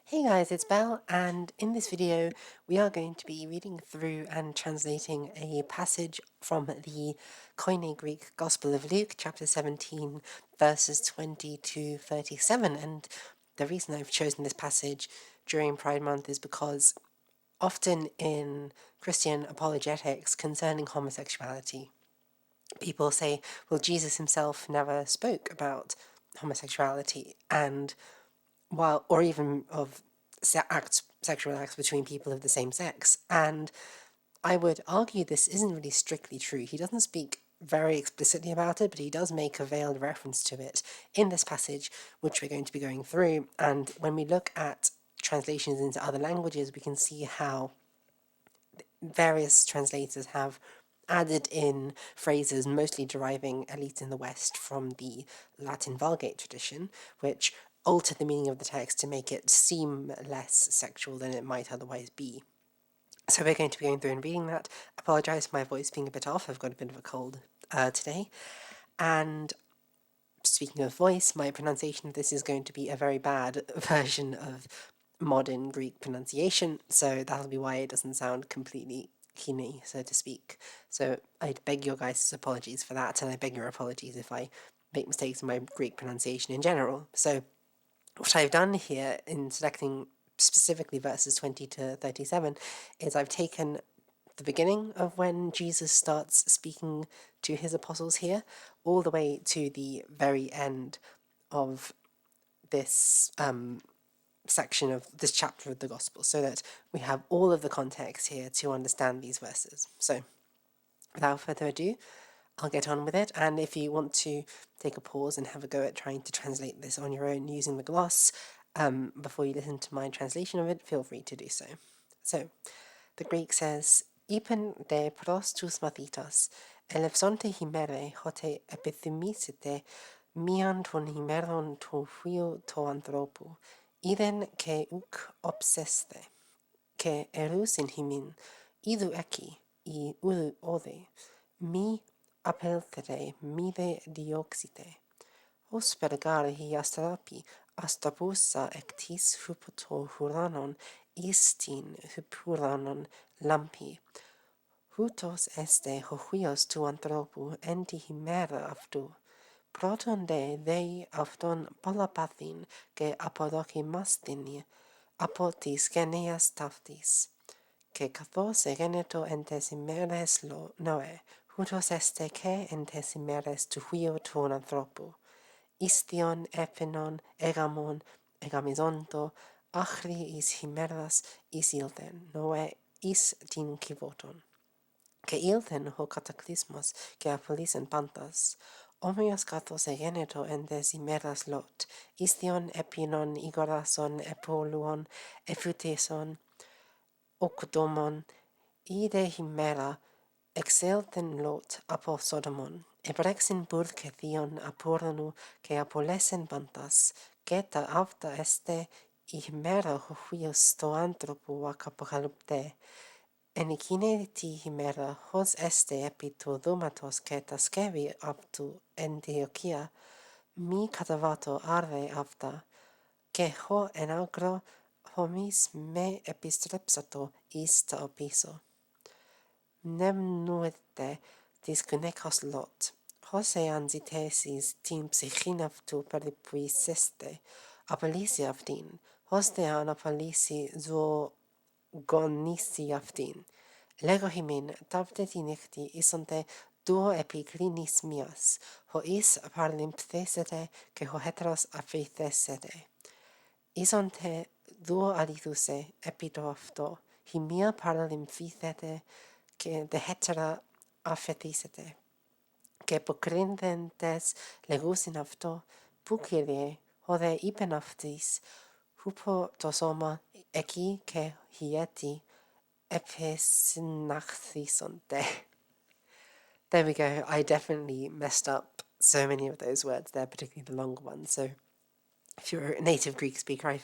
Hey guys, it's Belle, and in this video we are going to be reading through and translating a passage from the Koine Greek Gospel of Luke, chapter 17, verses 20 to 37. And the reason I've chosen this passage during Pride Month is because often in Christian apologetics concerning homosexuality, people say, well, Jesus himself never spoke about homosexuality, and or even of sexual acts between people of the same sex. And I would argue this isn't really strictly true. He doesn't speak very explicitly about it, but he does make a veiled reference to it in this passage, which we're going to be going through. And when we look at translations into other languages, we can see how various translators have added in phrases mostly deriving, at least in the West, from the Latin Vulgate tradition, which alter the meaning of the text to make it seem less sexual than it might otherwise be. So we're going to be going through and reading that. Apologise for my voice being a bit off, I've got a bit of a cold today. And speaking of voice, my pronunciation of this is going to be a very bad version of modern Greek pronunciation, so that'll be why it doesn't sound completely keenly, so to speak. So I beg your guys' apologies for that, and I beg your apologies if I make mistakes in my Greek pronunciation in general. So what I've done here in selecting specifically verses 20 to 37 is I've taken the beginning of when Jesus starts speaking to his apostles here, all the way to the very end of this section of this chapter of the Gospel, so that we have all of the context here to understand these verses. So, without further ado, I'll get on with it, and if you want to take a pause and have a go at trying to translate this on your own using the gloss, before you listen to my translation of it, feel free to do so. So, the Greek says, "Ipen de pros tus mathitas, elefsonte himere hote epithymisite mian ton himeron to huio to anthropu, iden ke uk obseste, ke erus in himin, idu eki, I ulu ode, mi apeltere mide dioxite, os pergare hi astrapi, astabusa ectis hupoto huranon, istin hupuranon lampi, hutos este hohuios tu anthropu enti himera aftu, proton dei afton polapathin ke apodokimastin apotis geneas taftis, que kathos egeneto entes imeres lo noe, hutos este ke entes imeres tu huio ton anthropu, istion epinon egamon egamizonto achri is himeras is ilten, noe is tin kivoton. Que ilten ho cataclysmos que apolisen pantas, homios kathos egeneto entes imeras lot, istion epinon igorason epoluon efuteson okudomon, ide himera exelten lot apo sodomon, ebrexin burke thion apuranu que apolesen pantas, geta avta este I himera huios to anthropu apocalypte, enikine ti himera hos este epito domatos que taskevi aptu Antiochia, mi catavato arve avta, que ho en agro homis me epistrepsato ista opiso. Nemnuete discunecos lot, hose anzitesis tim psychinavtu peripuiseste, apelisi avtin, hoste an apelisi zoonisi avtin. Lego himin tavteti nicti isonte duo epiclinis mias, ho is parlimpthesete, que ho heteros afeithesete. Isonte duo alithuse epidofto, himia parlimphithete, que de hetera afetisete, que pocrindentes legusin avto, pucilie, hode ipenaftis, hupo tosoma, eki que hieti, episinachthysonte. There we go. I definitely messed up so many of those words there, particularly the longer ones. So if you're a native Greek speaker, I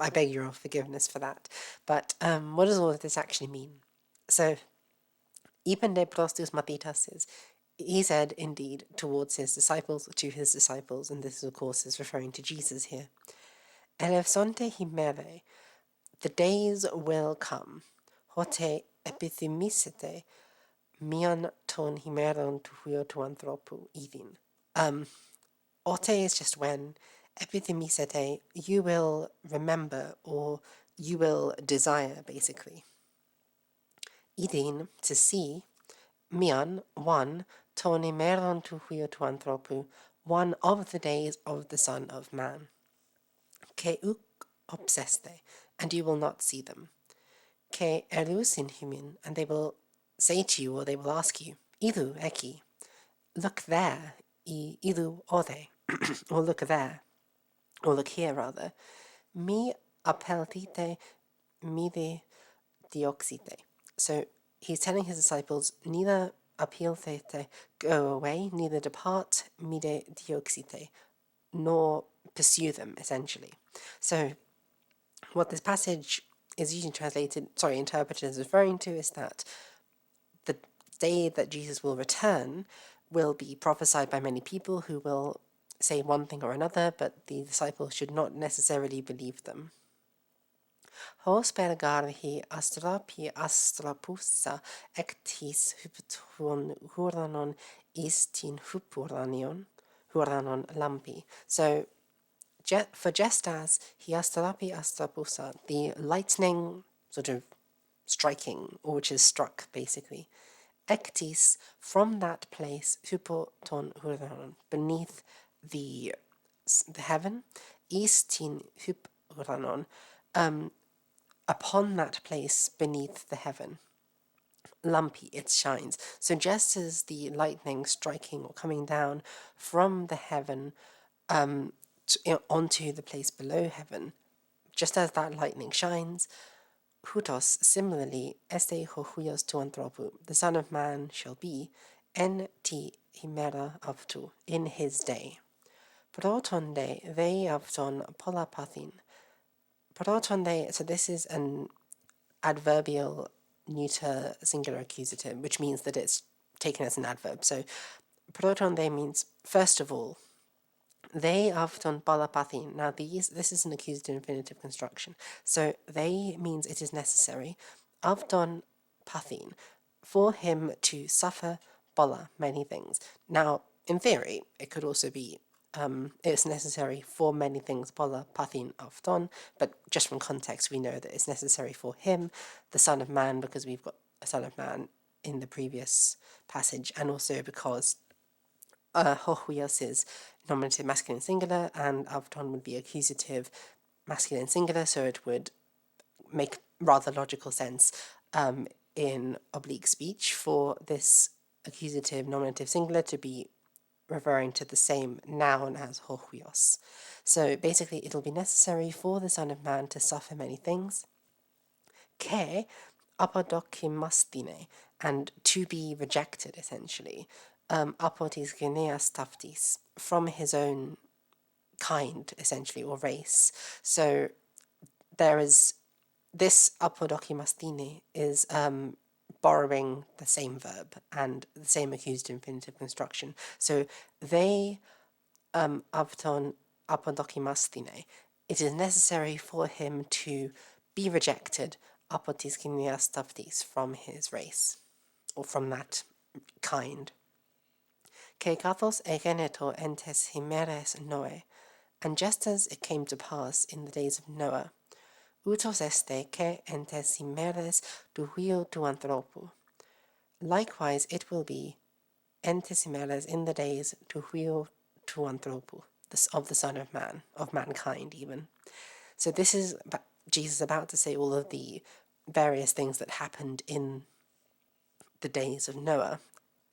beg your forgiveness for that. But what does all of this actually mean? So, Ipen de prostus mathitas is, he said indeed towards his disciples, to his disciples, and this of course is referring to Jesus here. Elefsonte himere, the days will come. Hote epithymisete, mian ton himeron tu huio tu anthropu idin. Ote is just when, epithymisete, you will remember or you will desire, basically. Idin, to see, mian, one, ton himeron tu huio tu anthropu, one of the days of the Son of Man. Ke uk obseste, and you will not see them. Ke erusin humin, and they will say to you, or they will ask you, idu eki, look there, idu ode, or look there, or look here rather. Mi apeltite mide dioxite. So he's telling his disciples, neither apeltite, go away, neither depart, mide dioxite, nor pursue them, essentially. So what this passage is usually interpreted as referring to is that the day that Jesus will return will be prophesied by many people who will say one thing or another, but the disciples should not necessarily believe them. Hos pergarhi astrapi astrapussa ectis hypton huranon istin hupuranion huranon lampi. So for just as hiastarapi astrapusa, the lightning sort of striking, or which is struck basically, ectis, from that place, hypoton huranon, beneath the heaven, istin hyp huranon, upon that place beneath the heaven. Lumpy, it shines. So just as the lightning striking or coming down from the heaven onto the place below heaven, just as that lightning shines, hutos, similarly, este ho huios tu anthropu, the Son of Man shall be, en ti himera avtu, in his day. Protonde they avton polapathin. Protonde, so this is an adverbial neuter singular accusative, which means that it's taken as an adverb. So protonde means first of all. They avton palapathin. Now this is an accusative infinitive construction. So they means it is necessary. Avton pathin, for him to suffer bola, many things. Now, in theory, it could also be it's necessary for many things bola pathin avton, but just from context we know that it's necessary for him, the Son of Man, because we've got a Son of Man in the previous passage, and also because hohuios is nominative masculine singular, and avton would be accusative masculine singular, so it would make rather logical sense in oblique speech for this accusative nominative singular to be referring to the same noun as hohuios. So basically it'll be necessary for the Son of Man to suffer many things. Ke apodokimastine, and to be rejected, essentially. Apotis geneas taftis, from his own kind, essentially, or race. So there is this apodokimastine is borrowing the same verb and the same accusative infinitive construction. So they avton apodokimastine. It is necessary for him to be rejected apotis geneas taftis, from his race, or from that kind. Ke kathos egeneto entes himeres Noe, and just as it came to pass in the days of Noah, utos este ke entes himeres tu huio tu anthropu. Likewise it will be entes himeres, in the days tu huio tu anthropu, of the Son of Man, of mankind even. So this is Jesus about to say all of the various things that happened in the days of Noah.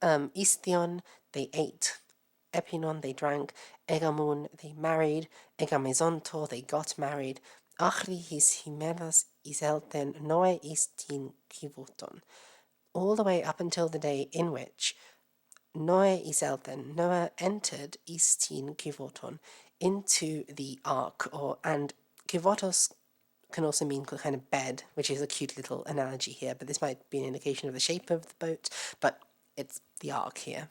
Istion, they ate. Epinon, they drank. Egamun, they married. Egamezonto, they got married. Achri his himeras iselten noe istin kivuton. All the way up until the day in which Noe iselten, Noah entered istin kivoton, into the ark, and kivotos can also mean kind of bed, which is a cute little analogy here, but this might be an indication of the shape of the boat, but it's the ark here.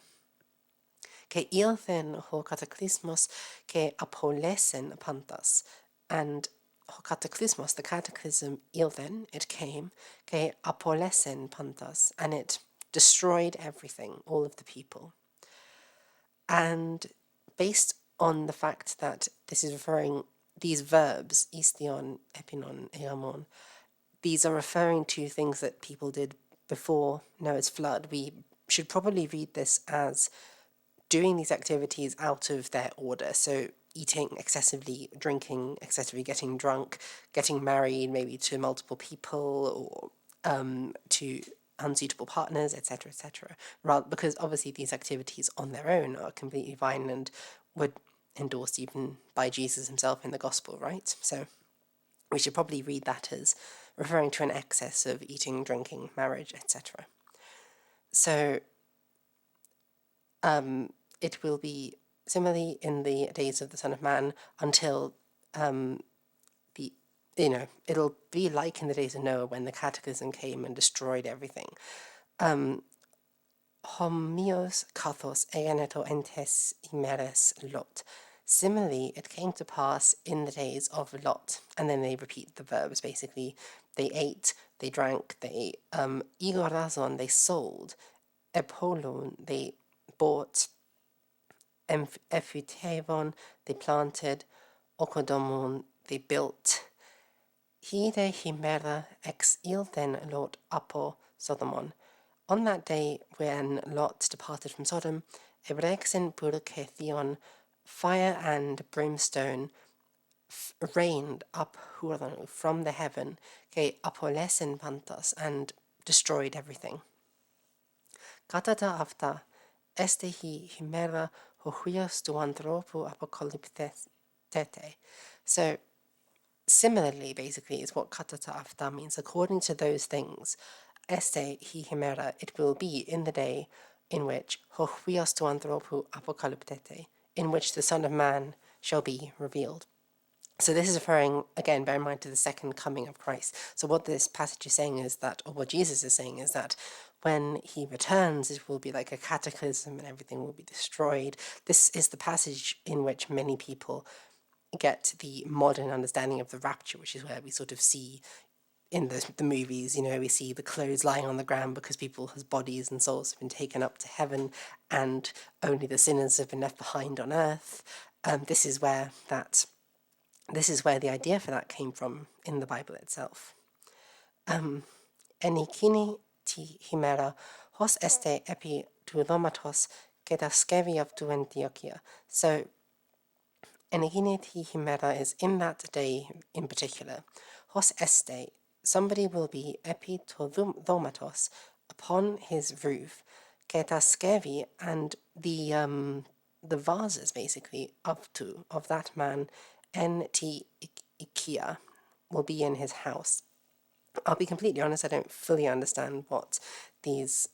Ke ilthen ho cataclysmos ke apolesen pantas. And ho cataclysmos, the cataclysm, ilden, it came, ke apolesen pantas, and it destroyed everything, all of the people. And based on the fact that this is referring, these verbs, istion, epinon, eamon, these are referring to things that people did before Noah's flood, we should probably read this as doing these activities out of their order. So eating excessively, drinking excessively, getting drunk, getting married maybe to multiple people or to unsuitable partners, etc., etc. Because obviously these activities on their own are completely fine and were endorsed even by Jesus himself in the gospel, right? So we should probably read that as referring to an excess of eating, drinking, marriage, etc. So it will be similarly in the days of the Son of Man until it'll be like in the days of Noah when the cataclysm came and destroyed everything. Homios kathos egeneto entes imeres Lot. Similarly, it came to pass in the days of Lot, and then they repeat the verbs. Basically, they ate, they drank, they igorazon, they sold, epolon, they bought, Ephutevon, they planted, Okodomon, they built. Hide himera ex ilten Lot apo Sodomon. On that day when Lot departed from Sodom, Ebrexin Purkethion, fire and brimstone rained up from the heaven, ke apolesen pantas, and destroyed everything. Katata afta estehi himera hohuios tu anthropo apocalyptete. So similarly, basically, is what katata afta means. According to those things, este hi himera, it will be in the day in which hohuios tu anthropo apocalyptete, in which the Son of Man shall be revealed. So this is referring, again, bear in mind, to the second coming of Christ. So what this passage is saying is that, or what Jesus is saying is that when he returns, it will be like a cataclysm and everything will be destroyed. This is the passage in which many people get the modern understanding of the rapture, which is where we sort of see in the movies, we see the clothes lying on the ground because people's bodies and souls have been taken up to heaven and only the sinners have been left behind on earth. This is where the idea for that came from in the Bible itself. Enikini ti himera hos este epi tulomatos kedaskevi of tu Antiochia. So Enikini ti himera is in that day in particular. Hos este, somebody will be epi tulomatos upon his roof. Kedaskevi, and the vases basically of that man N.T. Ikea will be in his house. I'll be completely honest, I don't fully understand what these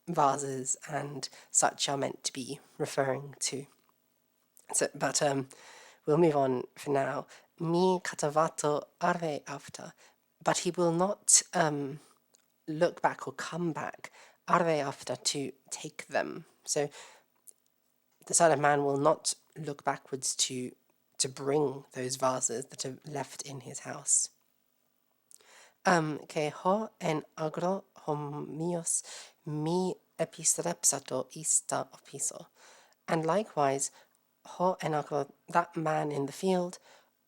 vases and such are meant to be referring to. But we'll move on for now. Mi katavato are after, but he will not look back or come back are after to take them. So the Son of Man will not look backwards to bring those vases that are left in his house. Ke ho en agro homios mi epistrepsato ista opiso. And likewise, ho en agro, that man in the field,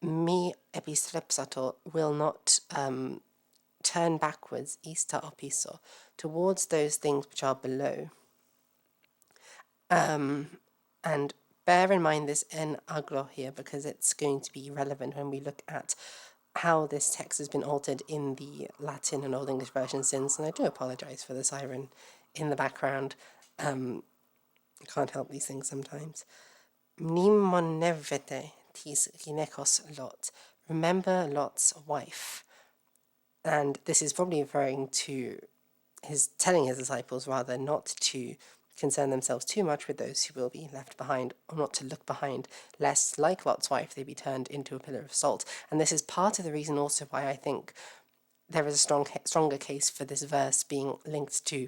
mi epistrepsato, will not turn backwards, ista opiso, towards those things which are below. And bear in mind this en agro here, because it's going to be relevant when we look at how this text has been altered in the Latin and Old English version since, and I do apologise for the siren in the background. I can't help these things sometimes. Mnimonevete tis ginekos Lot. Remember Lot's wife. And this is probably referring to telling his disciples rather not to concern themselves too much with those who will be left behind, or not to look behind, lest, like Lot's wife, they be turned into a pillar of salt. And this is part of the reason also why I think there is a stronger case for this verse being linked to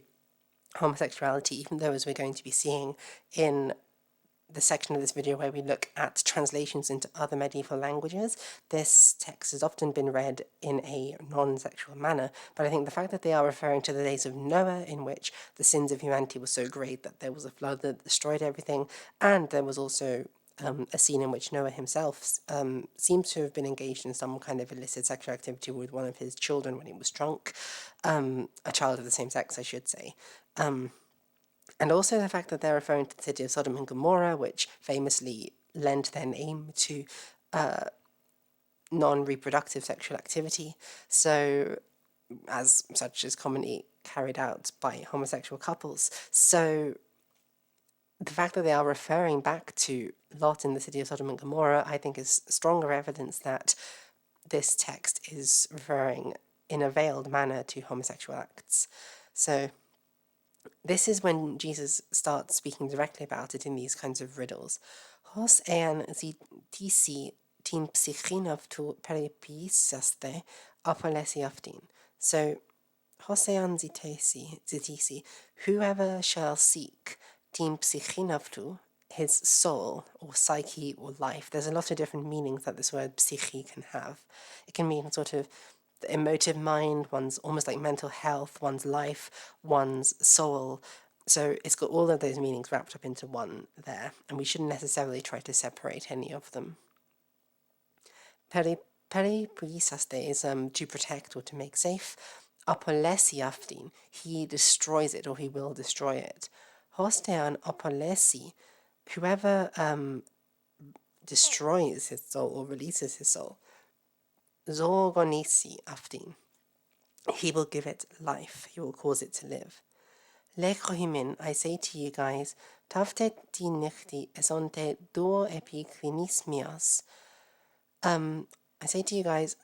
homosexuality, even though, as we're going to be seeing in the section of this video where we look at translations into other medieval languages, this text has often been read in a non-sexual manner, but I think the fact that they are referring to the days of Noah, in which the sins of humanity were so great that there was a flood that destroyed everything, and there was also a scene in which Noah himself seems to have been engaged in some kind of illicit sexual activity with one of his children when he was drunk, a child of the same sex, I should say. And also the fact that they're referring to the city of Sodom and Gomorrah, which famously lent their name to non-reproductive sexual activity, so as such is commonly carried out by homosexual couples. So the fact that they are referring back to Lot in the city of Sodom and Gomorrah, I think, is stronger evidence that this text is referring in a veiled manner to homosexual acts. So this is when Jesus starts speaking directly about it in these kinds of riddles. Hos ean zitisi tim psychinov tu peripisaste apolesiaftin. So, hos ean zitisi, whoever shall seek tim psychinov tu, his soul or psyche or life. There's a lot of different meanings that this word psyche can have. It can mean sort of the emotive mind, one's almost like mental health, one's life, one's soul. So it's got all of those meanings wrapped up into one there, and we shouldn't necessarily try to separate any of them. Peripuisaste is to protect or to make safe. Apolesiaftin, he destroys it or he will destroy it. Hostean apolesi, whoever destroys his soul or releases his soul. Zorgonisi aftin, he will give it life, he will cause it to live. Lechohimin, I say to you guys, tafte ti nichti esonte duo epiklinismias. I say to you guys,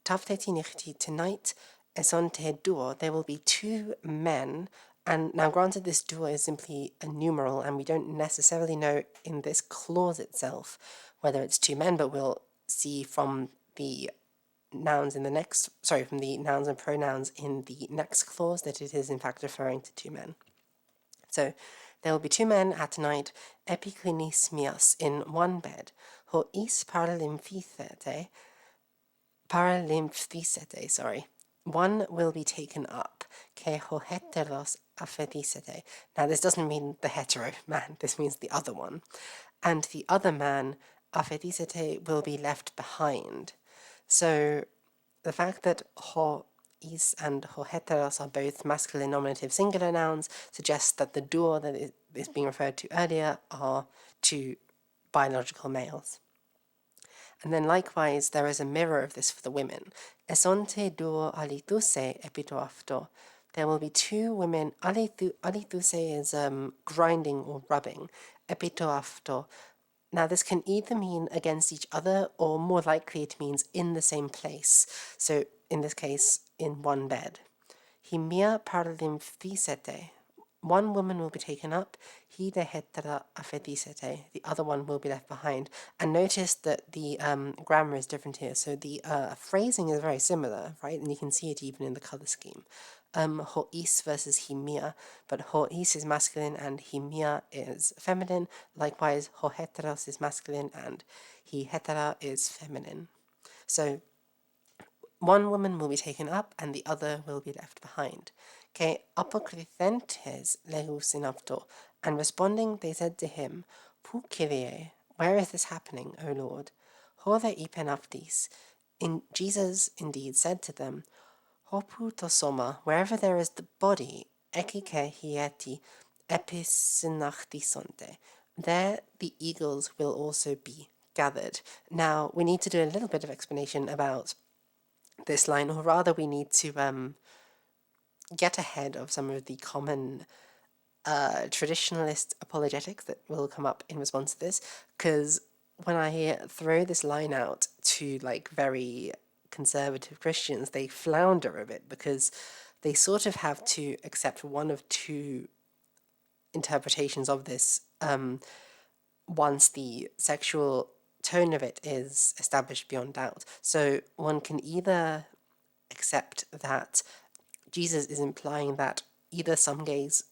tafte ti nichti, tonight esonte duo, there will be two men. And now granted, this duo is simply a numeral, and we don't necessarily know in this clause itself whether it's two men, but we'll see from the nouns in the next, from the nouns and pronouns in the next clause that it is in fact referring to two men. So there will be two men at night, epiklinismias, in one bed, ho is paralymphthete, one will be taken up, ke ho heteros aphrodisete. Now this doesn't mean the hetero man, this means the other one. And the other man, aphrodisete, will be left behind. So the fact that ho is and ho heteros are both masculine nominative singular nouns suggests that the duo that is being referred to earlier are two biological males. And then likewise, there is a mirror of this for the women. Esonte duo alituse epitoafto. There will be two women. Alituse is grinding or rubbing. Epitoafto. Now, this can either mean against each other, or more likely it means in the same place. So, in this case, in one bed. Himia paralymphysete. One woman will be taken up, he de hetera aphrodisete, the other one will be left behind. And notice that the grammar is different here, so the phrasing is very similar, right? And you can see it even in the colour scheme. Ho'is versus himia, but ho'is is masculine and himia is feminine. Likewise, ho'heteros is masculine and he hetera is feminine. So one woman will be taken up and the other will be left behind. Que apokrythentes legus inapto, and responding they said to him, Pu Kyrie, where is this happening, O Lord? Hore ipenaptis. Jesus indeed said to them, Hopu tosoma, wherever there is the body, ekike hieti episinachtisonte, there the eagles will also be gathered. Now, we need to do a little bit of explanation about this line, or rather we need to get ahead of some of the common traditionalist apologetics that will come up in response to this, because when I throw this line out to like very conservative Christians, they flounder a bit because they sort of have to accept one of two interpretations of this once the sexual tone of it is established beyond doubt. So one can either accept that Jesus is implying that either some gays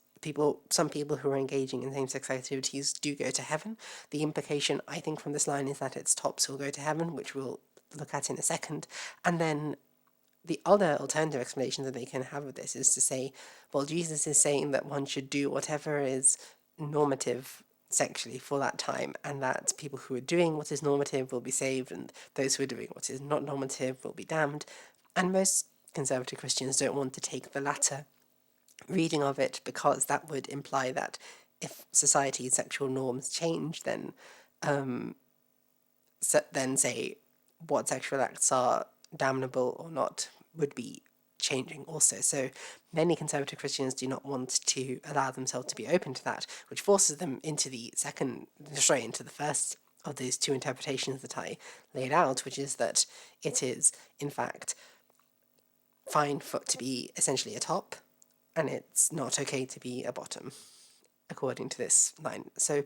some people who are engaging in same-sex activities do go to heaven. The implication, I think, from this line is that it's tops who will go to heaven, which we'll look at in a second. And then the other alternative explanation that they can have of this is to say, well, Jesus is saying that one should do whatever is normative sexually for that time, and that people who are doing what is normative will be saved, and those who are doing what is not normative will be damned. And most conservative Christians don't want to take the latter reading of it, because that would imply that if society's sexual norms change, then say what sexual acts are damnable or not would be changing also. So many conservative Christians do not want to allow themselves to be open to that, which forces them into the first of these two interpretations that I laid out, which is that it is, in fact, fine to be essentially a top, and it's not okay to be a bottom, according to this line. So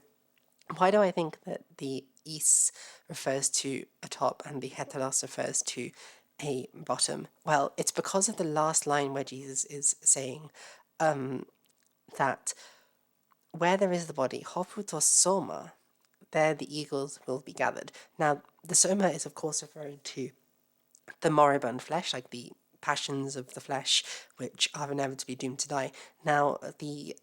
why do I think that the is refers to a top and the heteros refers to a bottom? Well, it's because of the last line where Jesus is saying that where there is the body, hoputos soma, there the eagles will be gathered. Now, the soma is, of course, referring to the moribund flesh, like the passions of the flesh, which are inevitably doomed to die. Now, the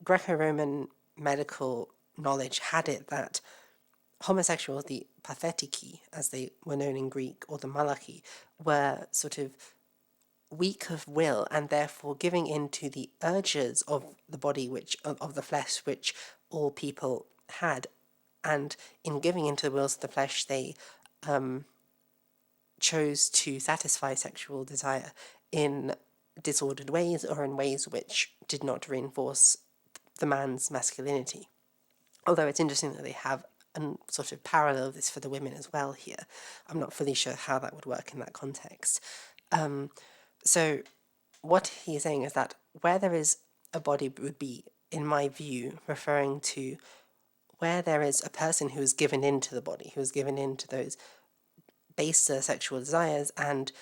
Greco-Roman medical knowledge had it that homosexuals, the pathetiki, as they were known in Greek, or the malaki, were sort of weak of will, and therefore giving in to the urges of the body, of the flesh, which all people had. And in giving into the wills of the flesh, they chose to satisfy sexual desire in disordered ways, or in ways which did not reinforce the man's masculinity. Although it's interesting that they have a sort of parallel of this for the women as well here. I'm not fully sure how that would work in that context. So what he's saying is that where there is a body would be, in my view, referring to where there is a person who is given into the body, who is given into those baser sexual desires. And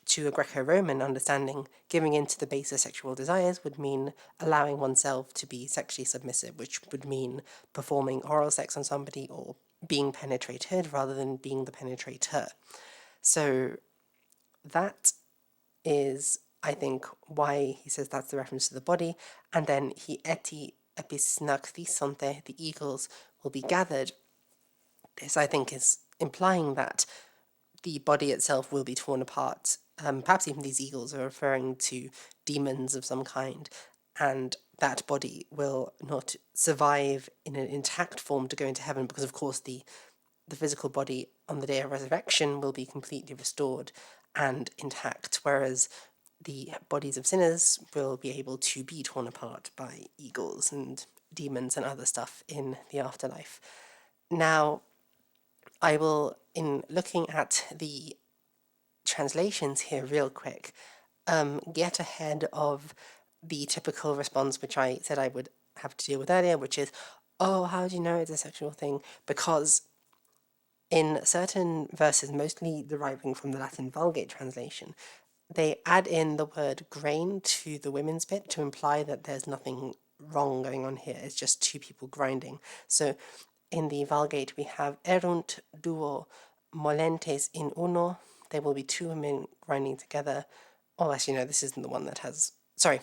to a Greco-Roman understanding, giving into the baser sexual desires would mean allowing oneself to be sexually submissive, which would mean performing oral sex on somebody or being penetrated rather than being the penetrator. So that is, I think, why he says that's the reference to the body. And then he eti episnakthysonte, the eagles will be gathered. This, I think, is implying that the body itself will be torn apart. Perhaps even these eagles are referring to demons of some kind, and that body will not survive in an intact form to go into heaven, because of course the physical body on the day of resurrection will be completely restored and intact, whereas the bodies of sinners will be able to be torn apart by eagles and demons and other stuff in the afterlife. Now, I will, in looking at the translations here real quick, get ahead of the typical response which I said I would have to deal with earlier, which is, oh, how do you know it's a sexual thing? Because in certain verses, mostly deriving from the Latin Vulgate translation, they add in the word grain to the women's bit to imply that there's nothing wrong going on here. It's just two people grinding. So in the Vulgate, we have erunt duo molentes in uno. There will be two women grinding together. Oh, actually, no, this isn't the one that has... Sorry,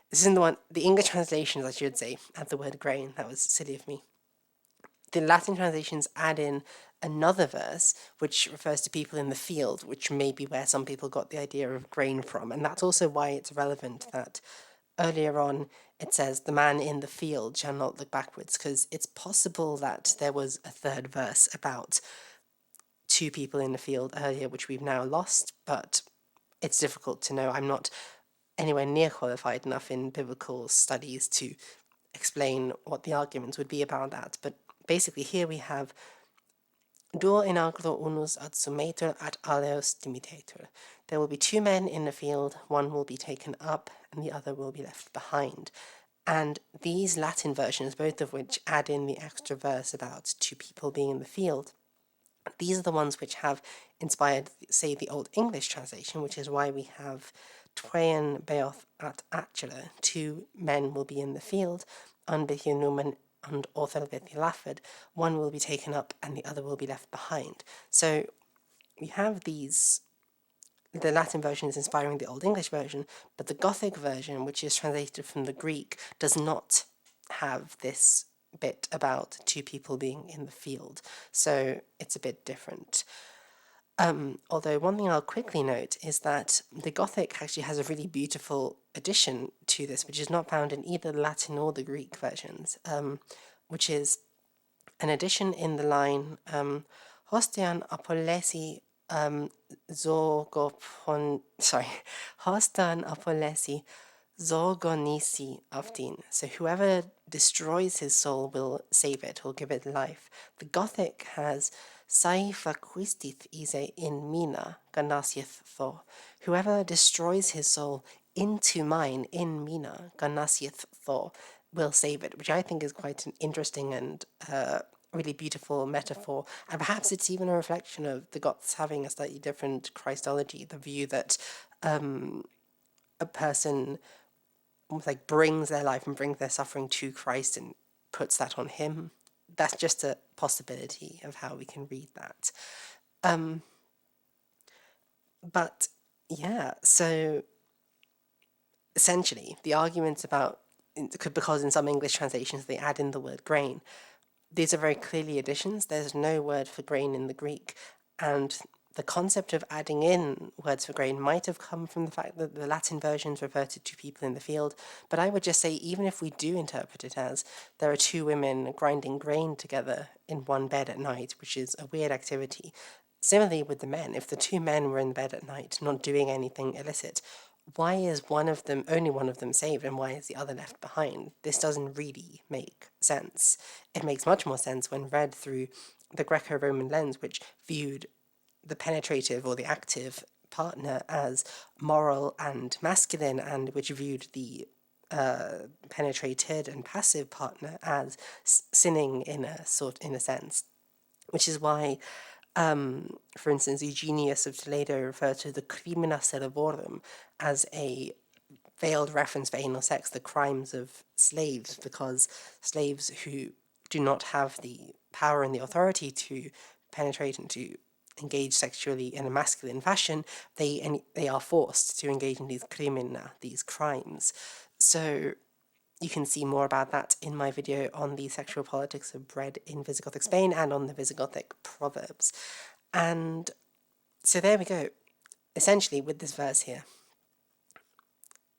this isn't the one... The English translations, I should say, add the word grain. That was silly of me. The Latin translations add in another verse which refers to people in the field, which may be where some people got the idea of grain from. And that's also why it's relevant that earlier on it says, the man in the field shall not look backwards, because it's possible that there was a third verse about two people in the field earlier, which we've now lost, but it's difficult to know. I'm not anywhere near qualified enough in biblical studies to explain what the arguments would be about that. But basically here we have duo in agro unus adsumetur ad aleos dimitetur. There will be two men in the field, one will be taken up and the other will be left behind. And these Latin versions, both of which add in the extra verse about two people being in the field, these are the ones which have inspired, say, the Old English translation, which is why we have Twein beoth at Atula, 2 men will be in the field, Anbithionumen and Othelbithilafed, one will be taken up and the other will be left behind. So we have these, the Latin version is inspiring the Old English version, but the Gothic version, which is translated from the Greek, does not have this bit about 2 people being in the field. So it's a bit different. Although one thing I'll quickly note is that the Gothic actually has a really beautiful addition to this, which is not found in either the Latin or the Greek versions, which is an addition in the line Hostian apolesi Hostan apolesi zogonisi aftin. So whoever destroys his soul will save it, will give it life. The Gothic has sai faquistith ise in mina ganasieth tho. Whoever destroys his soul into mine in mina ganasieth tho will save it, which I think is quite an interesting and really beautiful metaphor. And perhaps it's even a reflection of the Goths having a slightly different Christology, the view that a person like brings their life and brings their suffering to Christ and puts that on him. That's just a possibility of how we can read that. But yeah, so essentially the arguments about, because in some English translations they add in the word grain, these are very clearly additions. There's no word for grain in the Greek, and the concept of adding in words for grain might have come from the fact that the Latin versions referred to 2 people in the field, but I would just say even if we do interpret it as there are 2 women grinding grain together in one bed at night, which is a weird activity. Similarly with the men, if the 2 men were in bed at night not doing anything illicit, why is only one of them saved, and why is the other left behind? This doesn't really make sense. It makes much more sense when read through the Greco-Roman lens, which viewed the penetrative or the active partner as moral and masculine, and which viewed the penetrated and passive partner as sinning in a sense. Which is why, for instance, Eugenius of Toledo referred to the crimina servorum as a veiled reference for anal sex, the crimes of slaves, because slaves who do not have the power and the authority to penetrate and to engage sexually in a masculine fashion, they are forced to engage in these crimina, these crimes. So you can see more about that in my video on the sexual politics of bread in Visigothic Spain and on the Visigothic proverbs. And so there we go. Essentially, with this verse here,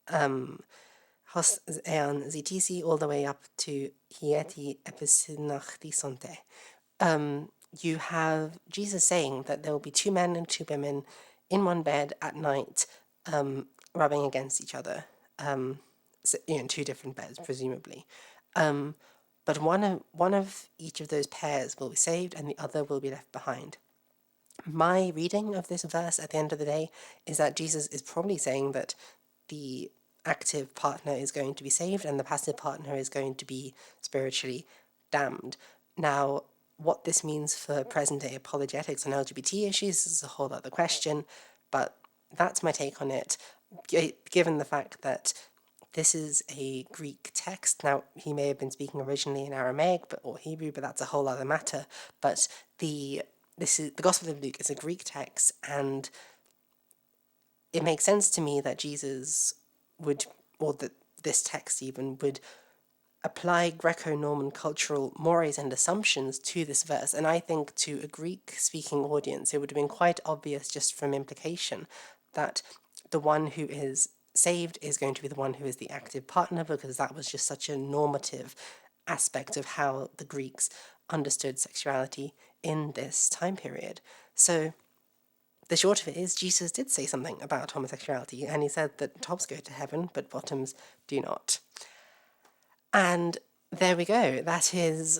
hos ean zitisi all the way up to hieti episinachtisonte. You have Jesus saying that there will be 2 men and 2 women in one bed at night, rubbing against each other. So, 2 different beds, presumably. But one of each of those pairs will be saved and the other will be left behind. My reading of this verse at the end of the day is that Jesus is probably saying that the active partner is going to be saved and the passive partner is going to be spiritually damned. Now, what this means for present-day apologetics on LGBT issues is a whole other question, but that's my take on it, given the fact that this is a Greek text. Now, he may have been speaking originally in Aramaic or Hebrew, but that's a whole other matter. But the Gospel of Luke is a Greek text, and it makes sense to me that Jesus would, or that this text even would, apply Greco-Roman cultural mores and assumptions to this verse. And I think to a Greek-speaking audience, it would have been quite obvious just from implication that the one who is saved is going to be the one who is the active partner, because that was just such a normative aspect of how the Greeks understood sexuality in this time period. So the short of it is, Jesus did say something about homosexuality, and he said that tops go to heaven, but bottoms do not. And there we go. That is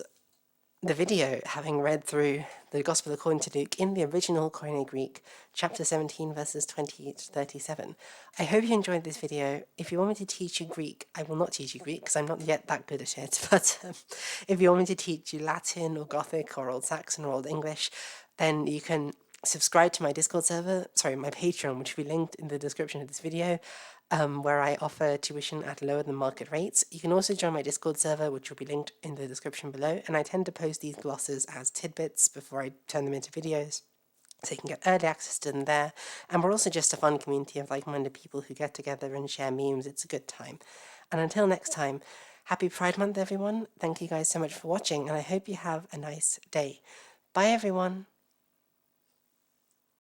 the video, having read through the Gospel according to Luke in the original Koine Greek, chapter 17, verses 28 to 37. I hope you enjoyed this video. If you want me to teach you Greek, I will not teach you Greek because I'm not yet that good at it. But if you want me to teach you Latin or Gothic or Old Saxon or Old English, then you can subscribe to my Discord server, my Patreon, which will be linked in the description of this video, where I offer tuition at lower than market rates. You can also join my Discord server, which will be linked in the description below, and I tend to post these glosses as tidbits before I turn them into videos, so you can get early access to them there. And we're also just a fun community of like-minded people who get together and share memes. It's a good time. And until next time, happy Pride Month, everyone. Thank you guys so much for watching, and I hope you have a nice day. Bye, everyone.